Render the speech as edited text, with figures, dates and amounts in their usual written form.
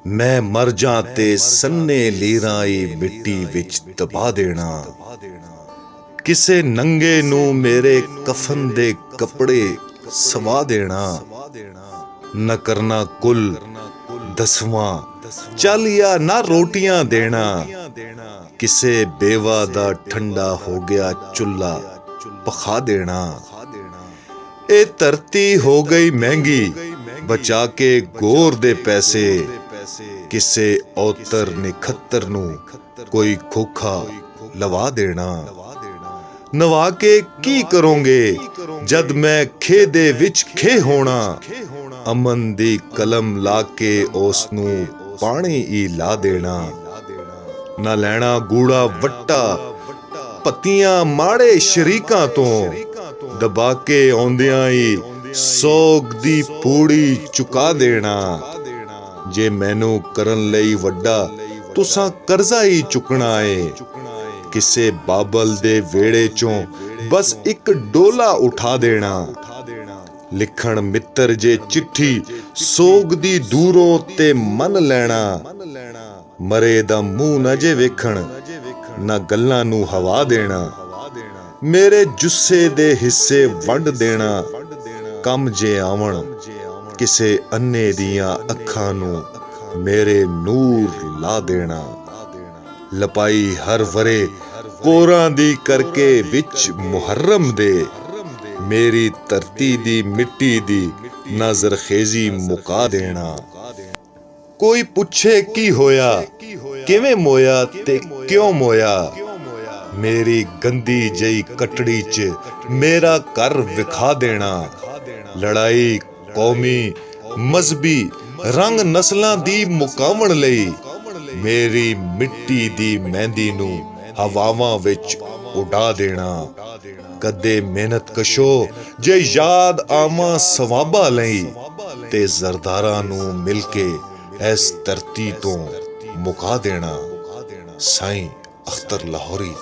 ਮੈਂ ਮਰ ਜਾਂ ਤੇ ਸੰਨੇ ਲੀਰਾਈ ਮਿੱਟੀ ਵਿੱਚ ਦਬਾ ਦੇਣਾ। ਕਿਸੇ ਨੰਗੇ ਨੂੰ ਮੇਰੇ ਕਫਨ ਦੇ ਕੱਪੜੇ ਸਵਾ ਦੇਣਾ। ਨਾ ਕਰਨਾ ਕੁੱਲ ਦਸਵਾਂ ਚੱਲ ਜਾਂ ਨਾ ਰੋਟੀਆਂ ਦੇਣਾ। ਕਿਸੇ ਬੇਵਾ ਦਾ ਠੰਡਾ ਹੋ ਗਿਆ ਚੁੱਲ੍ਹਾ ਪਖਾ ਦੇਣਾ। ਇਹ ਧਰਤੀ ਹੋ ਗਈ ਮਹਿੰਗੀ ਬਚਾ ਕੇ ਗੋਰ ਦੇ ਪੈਸੇ। ਕਿਸੇ ਔਤਰ ਨਿਖੱਤਰ ਨੂੰ ਕੋਈ ਖੋਖਾ ਲਵਾ ਦੇਣਾ। ਨਵਾ ਕੇ ਕੀ ਕਰੋਗੇ ਜਦ ਮੈਂ ਖੇ ਦੇ ਵਿੱਚ ਖੇ ਹੋਣਾ। ਅਮਨ ਦੀ ਕਲਮ ਲਾ ਕੇ ਉਸ ਨੂੰ ਪਾਣੀ ਹੀ ਲਾ ਦੇਣਾ। ਨਾ ਲੈਣਾ ਗੂੜਾ ਵੱਟਾ ਪੱਤੀਆਂ ਮਾੜੇ ਸ਼ਰੀਕਾਂ ਤੋਂ। ਦਬਾ ਕੇ ਆਉਂਦਿਆਂ ਹੀ ਸੋਗ ਦੀ ਪੂੜੀ ਚੁਕਾ ਦੇਣਾ। ਜੇ ਮੈਨੂੰ ਕਰਨ ਲਈ ਵੱਡਾ ਤੁਸਾਂ ਕਰਜ਼ਾ ਹੀ ਚੁੱਕਣਾ ਏ। ਕਿਸੇ ਬਾਬਲ ਦੇ ਵਿਹੜੇ ਚੋਂ ਬਸ ਇੱਕ ਡੋਲਾ ਉਠਾ ਦੇਣਾ। ਲਿਖਣ ਮਿੱਤਰ ਜੇ ਚਿੱਠੀ ਸੋਗ ਦੀ ਦੂਰੋਂ ਤੇ ਮੰਨ ਲੈਣਾ। ਮਰੇ ਦਾ ਮੂੰਹ ਨਾ ਜੇ ਵੇਖਣ ਨਾ ਗੱਲਾਂ ਨੂੰ ਹਵਾ ਦੇਣਾ। ਮੇਰੇ ਜੁੱਸੇ ਦੇ ਹਿੱਸੇ ਵੰਡ ਦੇਣਾ। ਕੰਮ ਜੇ ਆਵਣ ਕਿਸੇ ਅੰਨੇ ਦੀਆਂ ਅੱਖਾਂ ਨੂੰ ਮੇਰੇ ਨੂਰ ਲਾ ਦੇਣਾ। ਲਪਾਈ ਹਰ ਵਰੇ ਕੋਰਾਂ ਦੀ ਕਰਕੇ ਵਿੱਚ ਮੁਹਰਮ ਦੇ। ਮੇਰੀ ਧਰਤੀ ਦੀ ਮਿੱਟੀ ਦੀ ਨਜ਼ਰਖੇਜ਼ੀ ਮੁਕਾ ਦੇਣਾ। ਕੋਈ ਪੁੱਛੇ ਕੀ ਹੋਇਆ ਕਿਵੇਂ ਮੋਇਆ ਤੇ ਕਿਉਂ ਮੋਇਆ। ਮੇਰੀ ਗੰਦੀ ਜਈ ਕਟੜੀ 'ਚ ਮੇਰਾ ਘਰ ਵਿਖਾ ਦੇਣਾ। ਲੜਾਈ ਕੌਮੀ ਮਜ਼ਹਬੀ ਰੰਗ ਨਸਲਾਂ ਦੀ ਮੁਕਾਵਣ ਲਈ ਮੇਰੀ ਮਿੱਟੀ ਦੀ ਮਹਿੰਦੀ ਨੂੰ ਹਵਾਵਾਂ ਵਿੱਚ ਉਡਾ ਦੇਣਾ। ਕਦੇ ਮਿਹਨਤ ਕਸ਼ੋ ਜੇ ਯਾਦ ਆਵਾਂ ਸਵਾਬਾਂ ਲਈ ਤੇ ਜ਼ਰਦਾਰਾਂ ਨੂੰ ਮਿਲ ਕੇ ਇਸ ਧਰਤੀ ਤੋਂ ਮੁਕਾ ਦੇਣਾ। ਸਾਈਂ ਅਖਤਰ ਲਾਹੌਰੀ।